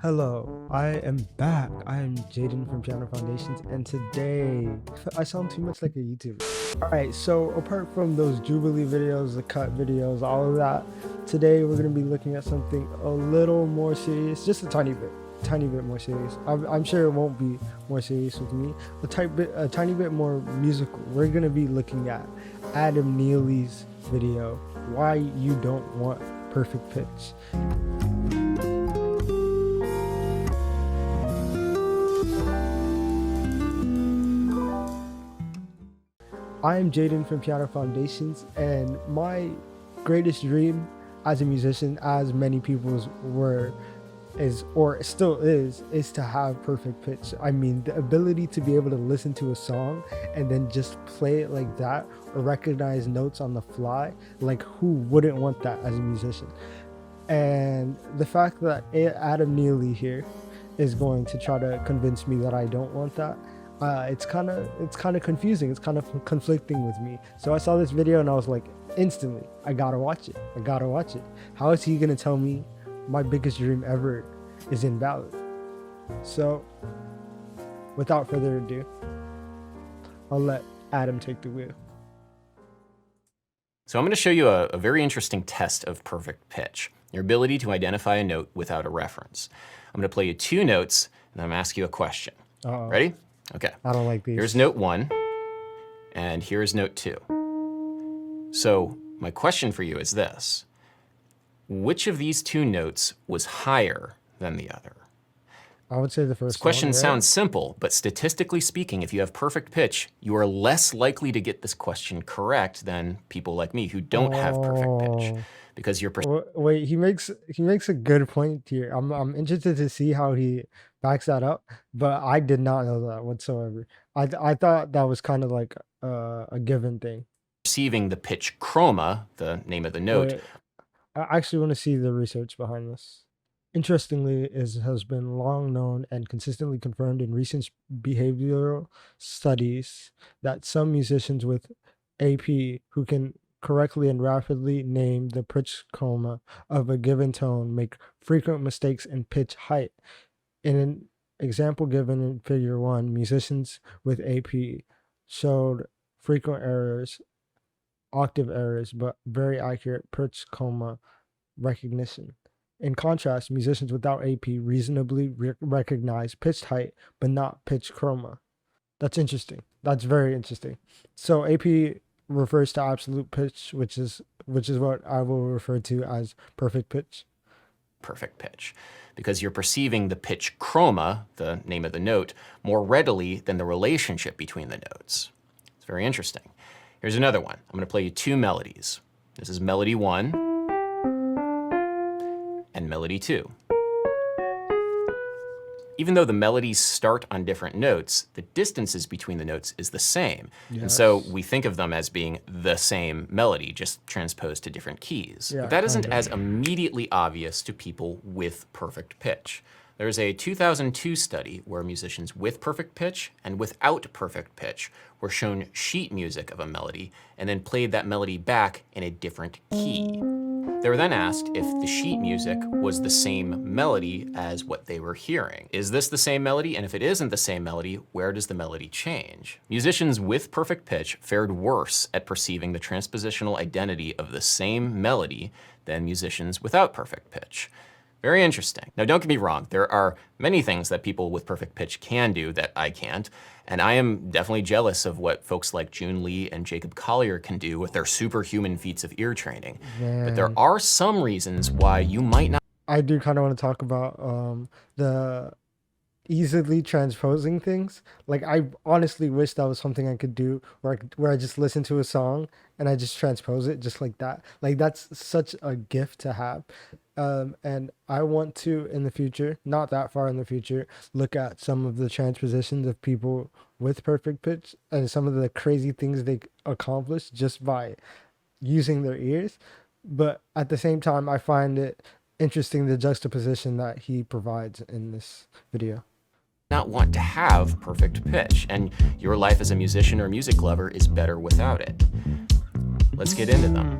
Hello, I am back. I am Jaden from Piano Foundations, and today I sound too much like a YouTuber. Alright, so apart from those Jubilee videos, the cut videos, all of that, today we're going to be looking at something a little more serious, just a tiny bit more serious. I'm sure it won't be more serious with me, a tiny bit more musical. We're going to be looking at Adam Neely's video, Why You Don't Want Perfect Pitch. I am Jaden from Piano Foundations, and my greatest dream as a musician, as many people's were, still is to have perfect pitch. I mean, the ability to be able to listen to a song and then just play it like that, or recognize notes on the fly. Like, who wouldn't want that as a musician? And the fact that Adam Neely here is going to try to convince me that I don't want that, it's kind of confusing. It's kind of conflicting with me. So I saw this video and I was like, instantly, I gotta watch it. How is he gonna tell me my biggest dream ever is invalid? So without further ado, I'll let Adam take the wheel. So I'm going to show you a very interesting test of perfect pitch, your ability to identify a note without a reference. I'm going to play you two notes and I'm going to ask you a question. Ready? Okay. I don't like these. Here's note 1 and here's note 2. So my question for you is this. Which of these two notes was higher than the other? I would say the first one. This question right? sounds simple, but statistically speaking, if you have perfect pitch, you are less likely to get this question correct than people like me who don't have perfect pitch, because you're Wait, he makes a good point here. I'm interested to see how he backs that up, but I did not know that whatsoever. I thought that was kind of like a given thing. perceiving the pitch chroma, the name of the note. Wait, I actually want to see the research behind this. Interestingly, it has been long known and consistently confirmed in recent behavioral studies that some musicians with AP who can correctly and rapidly name the pitch chroma of a given tone make frequent mistakes in pitch height. In an example given in Figure 1, musicians with AP showed frequent errors, octave errors, but very accurate pitch chroma recognition. In contrast, musicians without AP reasonably recognize pitch height, but not pitch chroma. That's interesting. That's very interesting. So AP refers to absolute pitch, which is what I will refer to as perfect pitch. Perfect pitch, because you're perceiving the pitch chroma, the name of the note, more readily than the relationship between the notes. It's very interesting. Here's another one. I'm going to play you two melodies. This is melody 1 and melody 2. Even though the melodies start on different notes, the distances between the notes is the same. Yes. And so we think of them as being the same melody, just transposed to different keys. Yeah, but that isn't as immediately obvious to people with perfect pitch. There's a 2002 study where musicians with perfect pitch and without perfect pitch were shown sheet music of a melody and then played that melody back in a different key. They were then asked if the sheet music was the same melody as what they were hearing. Is this the same melody? And if it isn't the same melody, where does the melody change? Musicians with perfect pitch fared worse at perceiving the transpositional identity of the same melody than musicians without perfect pitch. Very interesting. Now, don't get me wrong. There are many things that people with perfect pitch can do that I can't. And I am definitely jealous of what folks like June Lee and Jacob Collier can do with their superhuman feats of ear training. Man. But there are some reasons why you might not. I do kind of want to talk about the easily transposing things. Like, I honestly wish that was something I could do where I just listen to a song and I just transpose it just like that. Like, that's such a gift to have. And I want to, in the future, not that far in the future, look at some of the transpositions of people with perfect pitch and some of the crazy things they accomplish just by using their ears. But at the same time, I find it interesting the juxtaposition that he provides in this video. Not want to have perfect pitch, and your life as a musician or music lover is better without it. Let's get into them.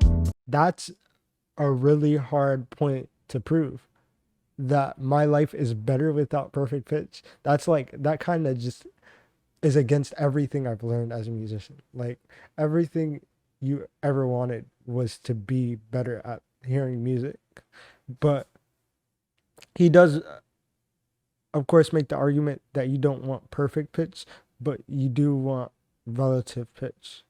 That's a really hard point to prove. that my life is better without perfect pitch, that's like, that kind of just is against everything I've learned as a musician. Like, everything you ever wanted was to be better at hearing music. But he does, of course, make the argument that you don't want perfect pitch, but you do want relative pitch.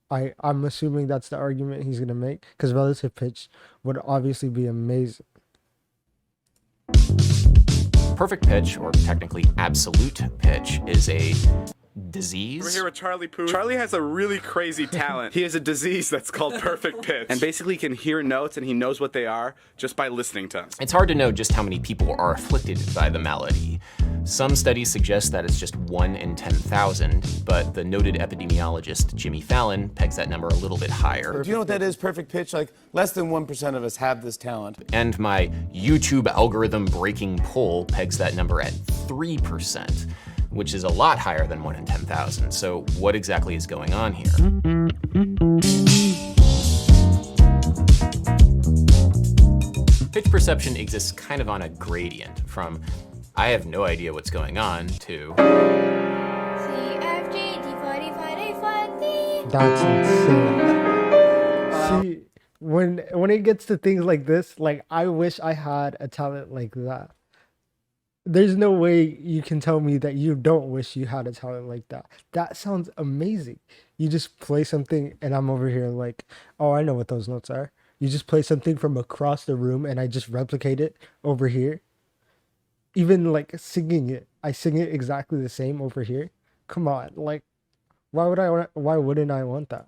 I'm assuming that's the argument he's going to make, because relative pitch would obviously be amazing. Perfect pitch, or technically absolute pitch, is a disease. We're here with Charlie Puth. Charlie has a really crazy talent. He has a disease that's called perfect pitch. And basically can hear notes and he knows what they are just by listening to them. It's hard to know just how many people are afflicted by the malady. Some studies suggest that it's just 1 in 10,000, but the noted epidemiologist Jimmy Fallon pegs that number a little bit higher. Do you know what that is, perfect pitch? Like, less than 1% of us have this talent. And my YouTube algorithm breaking poll pegs that number at 3%, which is a lot higher than 1 in 10,000. So what exactly is going on here? Pitch perception exists kind of on a gradient from I have no idea what's going on to That's insane. See, when it gets to things like this, like, I wish I had a talent like that. There's no way you can tell me that you don't wish you had a talent like that. That sounds amazing. You just play something and I'm over here like, oh, I know what those notes are. You just play something from across the room and I just replicate it over here. Even like singing it, I sing it exactly the same over here. Come on, like, why wouldn't I want that?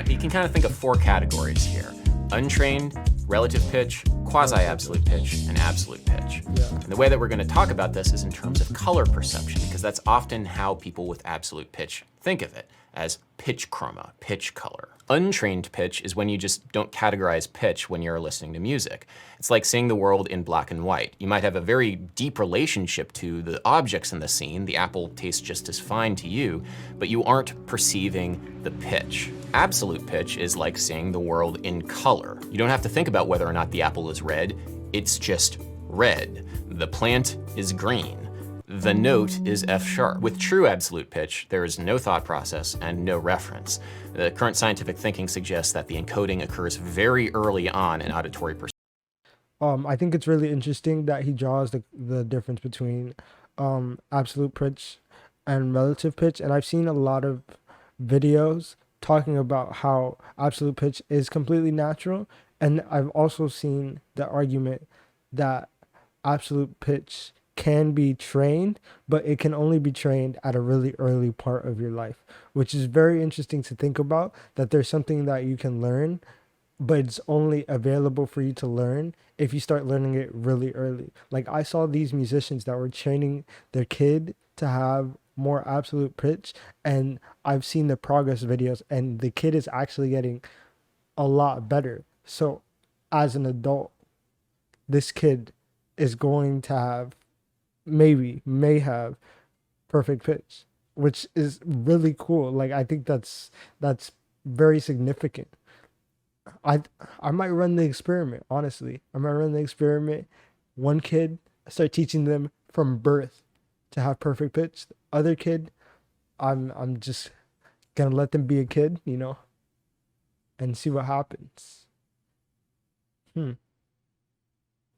You can kind of think of 4 categories here: untrained, relative pitch, quasi-absolute pitch, and absolute pitch. Yeah. And the way that we're going to talk about this is in terms of color perception, because that's often how people with absolute pitch think of it, as pitch chroma, pitch color. Untrained pitch is when you just don't categorize pitch when you're listening to music. It's like seeing the world in black and white. You might have a very deep relationship to the objects in the scene. The apple tastes just as fine to you, but you aren't perceiving the pitch. Absolute pitch is like seeing the world in color. You don't have to think about whether or not the apple is red. It's just red. The plant is green. The note is F sharp. With true absolute pitch, there is no thought process and no reference. The current scientific thinking suggests that the encoding occurs very early on in auditory perception. I think it's really interesting that he draws the difference between absolute pitch and relative pitch. And I've seen a lot of videos talking about how absolute pitch is completely natural. And I've also seen the argument that absolute pitch can be trained, but it can only be trained at a really early part of your life, which is very interesting to think about, that there's something that you can learn, but it's only available for you to learn if you start learning it really early. Like, I saw these musicians that were training their kid to have more absolute pitch, and I've seen the progress videos, and the kid is actually getting a lot better. So as an adult, this kid is going to have may have perfect pitch, which is really cool. Like, I think that's very significant. I might run the experiment, honestly. I might run the experiment. One kid, start teaching them from birth to have perfect pitch. The other kid, I'm just gonna let them be a kid, you know, and see what happens.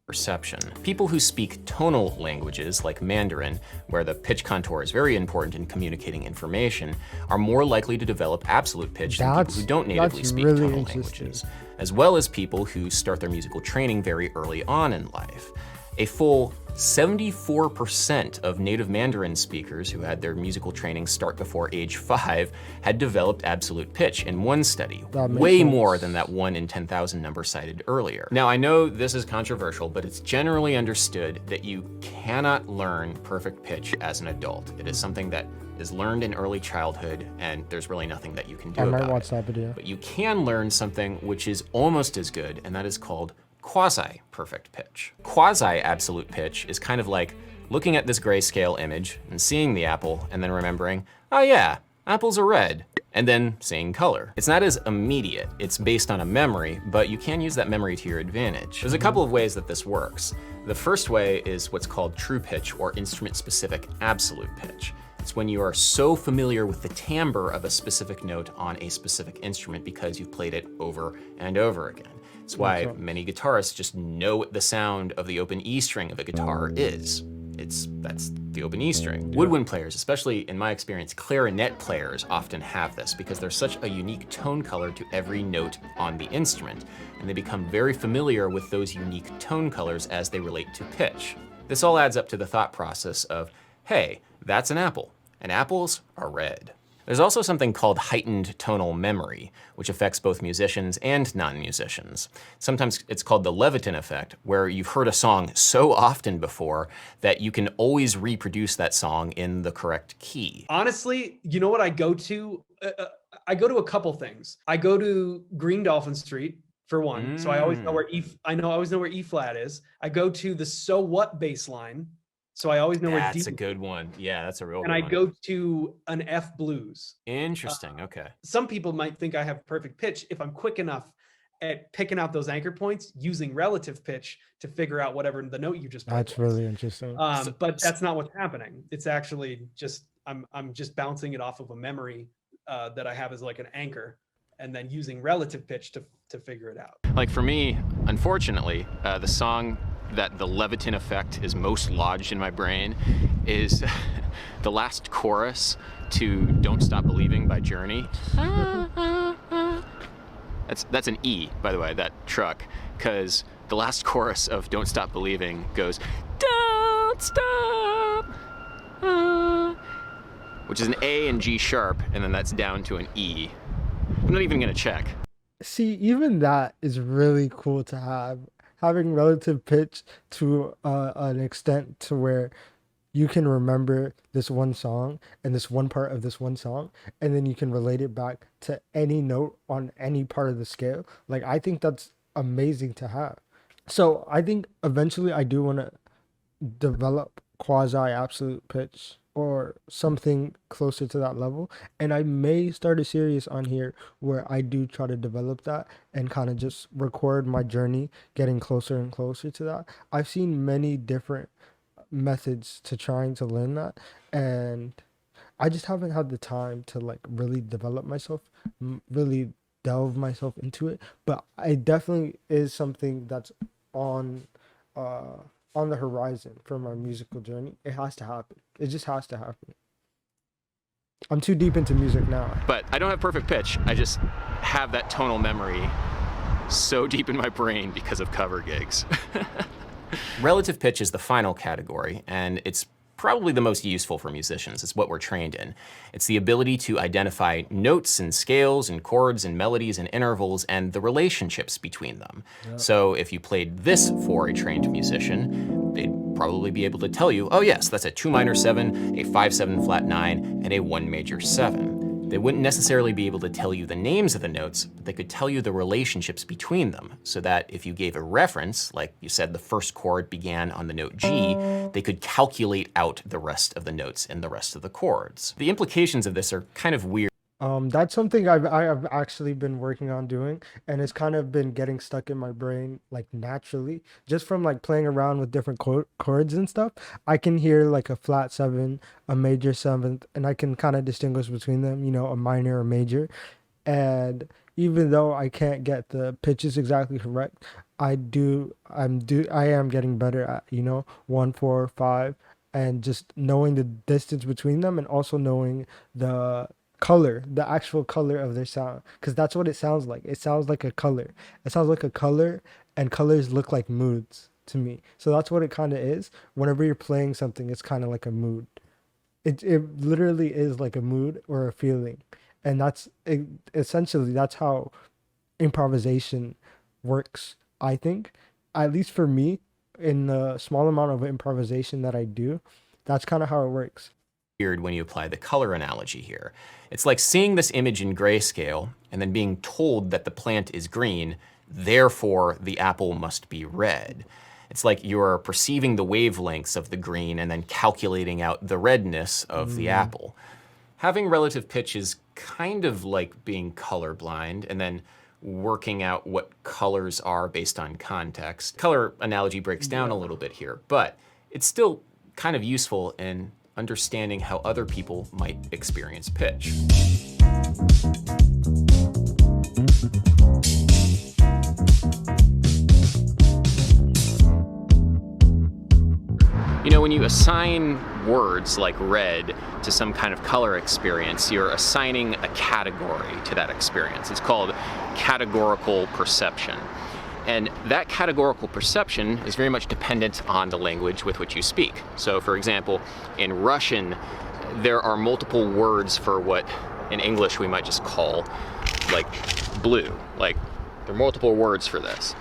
Perception. People who speak tonal languages like Mandarin, where the pitch contour is very important in communicating information, are more likely to develop absolute pitch than people who don't natively speak really tonal languages, as well as people who start their musical training very early on in life. A full 74% of native Mandarin speakers who had their musical training start before age 5 had developed absolute pitch in one study, way more than that 1 in 10,000 number cited earlier. Now, I know this is controversial, but it's generally understood that you cannot learn perfect pitch as an adult. It is something that is learned in early childhood, and there's really nothing that you can do about it. I might watch that video. But you can learn something which is almost as good, and that is called quasi-perfect pitch. Quasi-absolute pitch is kind of like looking at this grayscale image and seeing the apple and then remembering, oh yeah, apples are red. and then seeing color. It's not as immediate. It's based on a memory, but you can use that memory to your advantage. There's a couple of ways that this works. The first way is what's called true pitch, or instrument-specific absolute pitch. It's when you are so familiar with the timbre of a specific note on a specific instrument because you've played it over and over again. It's why many guitarists just know what the sound of the open E string of a guitar is. That's the open E string. Woodwind players, especially in my experience, clarinet players often have this because there's such a unique tone color to every note on the instrument, and they become very familiar with those unique tone colors as they relate to pitch. This all adds up to the thought process of, hey, that's an apple, and apples are red. There's also something called heightened tonal memory, which affects both musicians and non-musicians. Sometimes it's called the Levitin effect, where you've heard a song so often before that you can always reproduce that song in the correct key. Honestly, you know what I go to? I go to a couple things. I go to Green Dolphin Street, for one, so I always know where I always know where E flat is. I go to the So What bass line, so I always know where D. That's a good one. Yeah, that's a real good one. And I go to an F blues. Interesting, okay. Some people might think I have perfect pitch if I'm quick enough at picking out those anchor points using relative pitch to figure out whatever the note you just played. That's really interesting. But that's not what's happening. It's actually just, I'm just bouncing it off of a memory that I have as like an anchor, and then using relative pitch to figure it out. Like for me, unfortunately, the song that the Levitin effect is most lodged in my brain is the last chorus to Don't Stop Believing by Journey. That's an E, by the way, that truck, because the last chorus of Don't Stop Believing goes, don't stop, which is an A and G sharp, and then that's down to an E. I'm not even gonna check. See, even that is really cool to have. Having relative pitch to an extent to where you can remember this one song and this one part of this one song, and then you can relate it back to any note on any part of the scale. Like, I think that's amazing to have. So I think eventually I do want to develop quasi absolute pitch or something closer to that level, and I may start a series on here where I do try to develop that and kind of just record my journey getting closer and closer to that. I've seen many different methods to trying to learn that, and I just haven't had the time to like really develop myself, really delve myself into it, but it definitely is something that's on the horizon for my musical journey. It has to happen. It just has to happen. I'm too deep into music now. But I don't have perfect pitch. I just have that tonal memory so deep in my brain because of cover gigs. Relative pitch is the final category, and it's probably the most useful for musicians. It's what we're trained in. It's the ability to identify notes and scales and chords and melodies and intervals and the relationships between them. Yep. So if you played this for a trained musician, they'd probably be able to tell you, oh yes, that's a 2 minor 7, a 5/7 flat 9, and a 1 major 7. They wouldn't necessarily be able to tell you the names of the notes, but they could tell you the relationships between them, so that if you gave a reference, like you said the first chord began on the note G, they could calculate out the rest of the notes in the rest of the chords. The implications of this are kind of weird. That's something I've actually been working on doing, and it's kind of been getting stuck in my brain like naturally, just from like playing around with different chords and stuff. I can hear like a flat 7, a major 7th, and I can kind of distinguish between them, you know, a minor or major. And even though I can't get the pitches exactly correct, I am getting better at, you know, 1, 4, 5, and just knowing the distance between them, and also knowing the color, the actual color of their sound, because that's what it sounds like. It sounds like a color. It sounds like a color, and colors look like moods to me. So that's what it kind of is. Whenever you're playing something, it's kind of like a mood. It literally is like a mood or a feeling, and essentially that's how improvisation works. I think, at least for me, in the small amount of improvisation that I do, that's kind of how it works. When you apply the color analogy here. It's like seeing this image in grayscale and then being told that the plant is green, therefore the apple must be red. It's like you're perceiving the wavelengths of the green and then calculating out the redness of the apple. Having relative pitch is kind of like being colorblind and then working out what colors are based on context. Color analogy breaks down a little bit here, but it's still kind of useful in understanding how other people might experience pitch. You know, when you assign words like red to some kind of color experience, you're assigning a category to that experience. It's called categorical perception. And that categorical perception is very much dependent on the language with which you speak. So for example, in Russian, there are multiple words for what in English we might just call like blue. Like there are multiple words for this.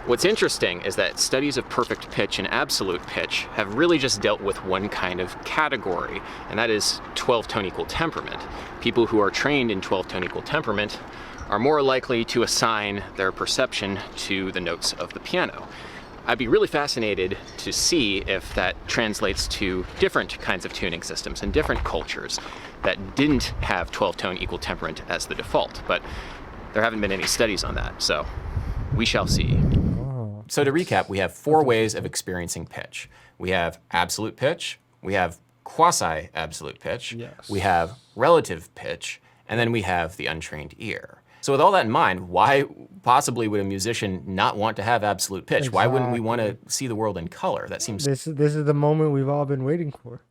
What's interesting is that studies of perfect pitch and absolute pitch have really just dealt with one kind of category, and that is 12-tone equal temperament. People who are trained in 12-tone equal temperament are more likely to assign their perception to the notes of the piano. I'd be really fascinated to see if that translates to different kinds of tuning systems in different cultures that didn't have 12-tone equal temperament as the default, but there haven't been any studies on that, so we shall see. So to recap, we have 4 ways of experiencing pitch. We have absolute pitch, we have quasi-absolute pitch, we have relative pitch, and then we have the untrained ear. So with all that in mind, why possibly would a musician not want to have absolute pitch? Exactly. Why wouldn't we want to see the world in color? That seems... This is the moment we've all been waiting for.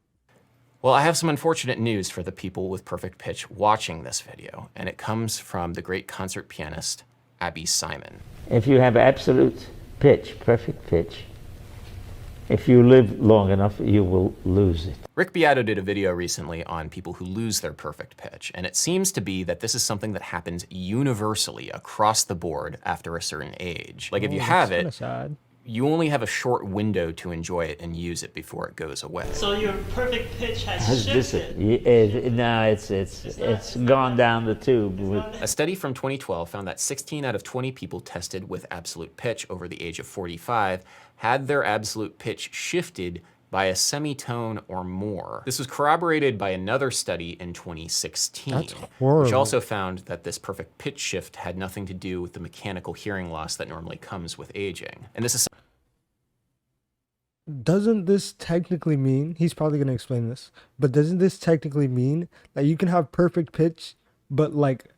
Well, I have some unfortunate news for the people with perfect pitch watching this video, and it comes from the great concert pianist, Abby Simon. If you have absolute pitch, perfect pitch, if you live long enough, you will lose it. Rick Beato did a video recently on people who lose their perfect pitch, and it seems to be that this is something that happens universally across the board after a certain age. Like if you have it, you only have a short window to enjoy it and use it before it goes away. So your perfect pitch has shifted. No, it's gone down the tube. A study from 2012 found that 16 out of 20 people tested with absolute pitch over the age of 45 had their absolute pitch shifted by a semitone or more. This was corroborated by another study in 2016, which also found that this perfect pitch shift had nothing to do with the mechanical hearing loss that normally comes with aging. And this is... Doesn't this technically mean, he's probably going to explain this, but doesn't this technically mean that you can have perfect pitch, but like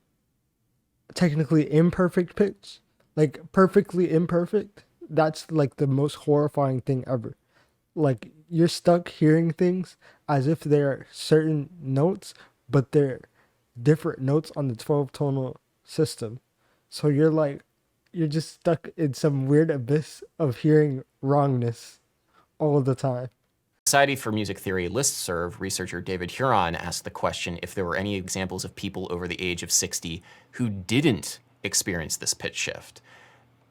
technically imperfect pitch? Like perfectly imperfect? That's like the most horrifying thing ever. Like you're stuck hearing things as if they're certain notes, but they're different notes on the 12-tonal system. So you're just stuck in some weird abyss of hearing wrongness all the time. Society for Music Theory listserv researcher David Huron asked the question if there were any examples of people over the age of 60 who didn't experience this pitch shift.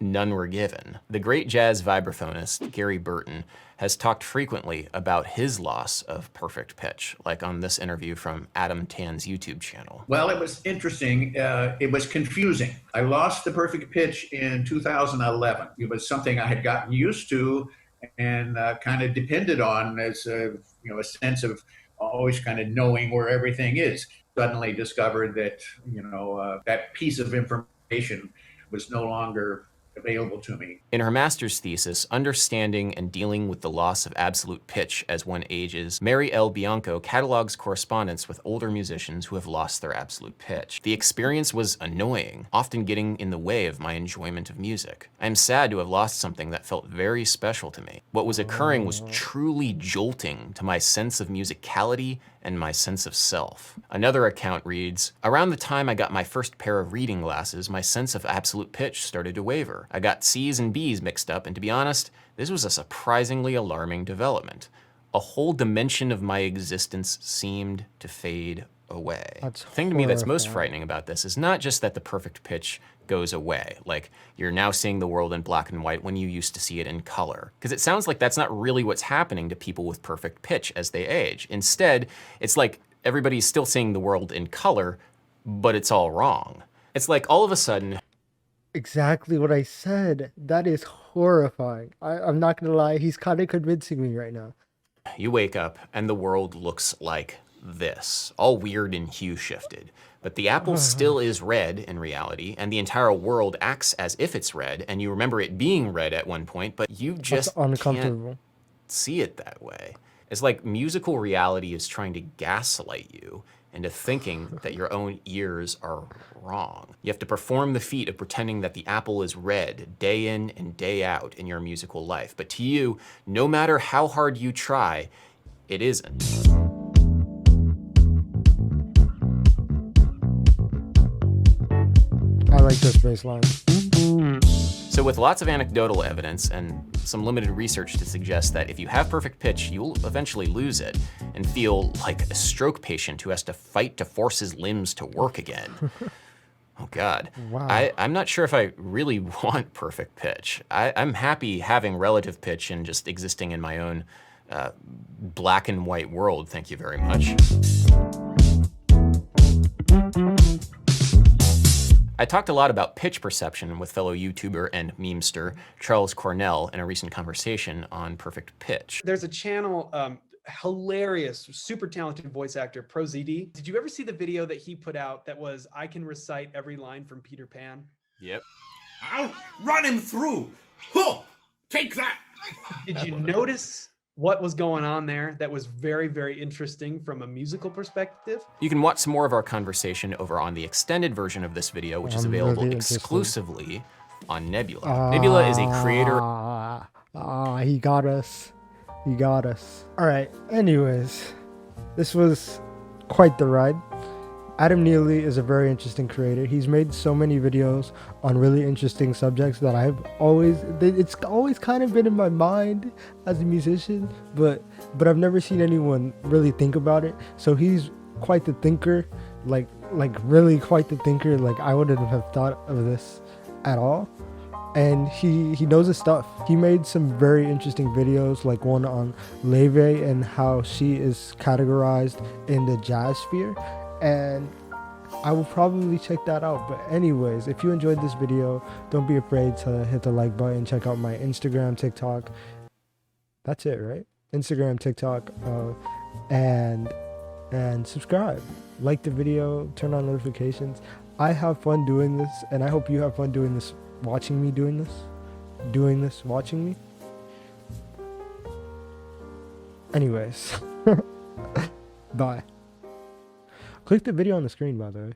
None were given. The great jazz vibraphonist Gary Burton has talked frequently about his loss of perfect pitch, like on this interview from Adam Tan's YouTube channel. Well, it was interesting. It was confusing. I lost the perfect pitch in 2011. It was something I had gotten used to and kind of depended on as a sense of always kind of knowing where everything is. Suddenly discovered that, that piece of information was no longer available to me. In her master's thesis, Understanding and Dealing with the Loss of Absolute Pitch as One Ages, Mary L. Bianco catalogs correspondence with older musicians who have lost their absolute pitch. The experience was annoying, often getting in the way of my enjoyment of music. I am sad to have lost something that felt very special to me. What was occurring was truly jolting to my sense of musicality and my sense of self. Another account reads, around the time I got my first pair of reading glasses, my sense of absolute pitch started to waver. I got C's and B's mixed up, and to be honest, this was a surprisingly alarming development. A whole dimension of my existence seemed to fade away. The thing to me that's most frightening about this is not just that the perfect pitch goes away, like you're now seeing the world in black and white when you used to see it in color. Because it sounds like that's not really what's happening to people with perfect pitch as they age. Instead, it's like everybody's still seeing the world in color, but it's all wrong. It's like all of a sudden... Exactly what I said. That is horrifying. I'm not gonna lie, he's kind of convincing me right now. You wake up and the world looks like this, all weird and hue shifted. But the apple still is red in reality, and the entire world acts as if it's red, and you remember it being red at one point, but you just can't see it that way. It's like musical reality is trying to gaslight you into thinking that your own ears are wrong. You have to perform the feat of pretending that the apple is red day in and day out in your musical life. But to you, no matter how hard you try, it isn't. I like this bass line. So with lots of anecdotal evidence and some limited research to suggest that if you have perfect pitch, you'll eventually lose it and feel like a stroke patient who has to fight to force his limbs to work again. Oh God. Wow. I'm not sure if I really want perfect pitch. I'm happy having relative pitch and just existing in my own black and white world, thank you very much. I talked a lot about pitch perception with fellow YouTuber and memester Charles Cornell in a recent conversation on perfect pitch. There's a channel, hilarious, super talented voice actor, ProZD. Did you ever see the video that he put out that was, I can recite every line from Peter Pan? Yep. I'll run him through. Huh, take that. Did you notice what was going on there that was very, very interesting from a musical perspective? You can watch some more of our conversation over on the extended version of this video, which is available exclusively on Nebula. Nebula is a creator. He got us. He got us. All right. Anyways, this was quite the ride. Adam Neely is a very interesting creator. He's made so many videos on really interesting subjects that it's always kind of been in my mind as a musician, but I've never seen anyone really think about it. So he's quite the thinker, like really quite the thinker. Like I wouldn't have thought of this at all. And he knows his stuff. He made some very interesting videos, like one on Leve and how she is categorized in the jazz sphere. And I will probably check that out. But anyways, if you enjoyed this video, don't be afraid to hit the like button. Check out my Instagram, TikTok. That's it, right? Instagram, TikTok, and subscribe. Like the video, turn on notifications. I have fun doing this, and I hope you have fun doing this, watching me doing this, watching me. Anyways, bye. Click the video on the screen, by the way.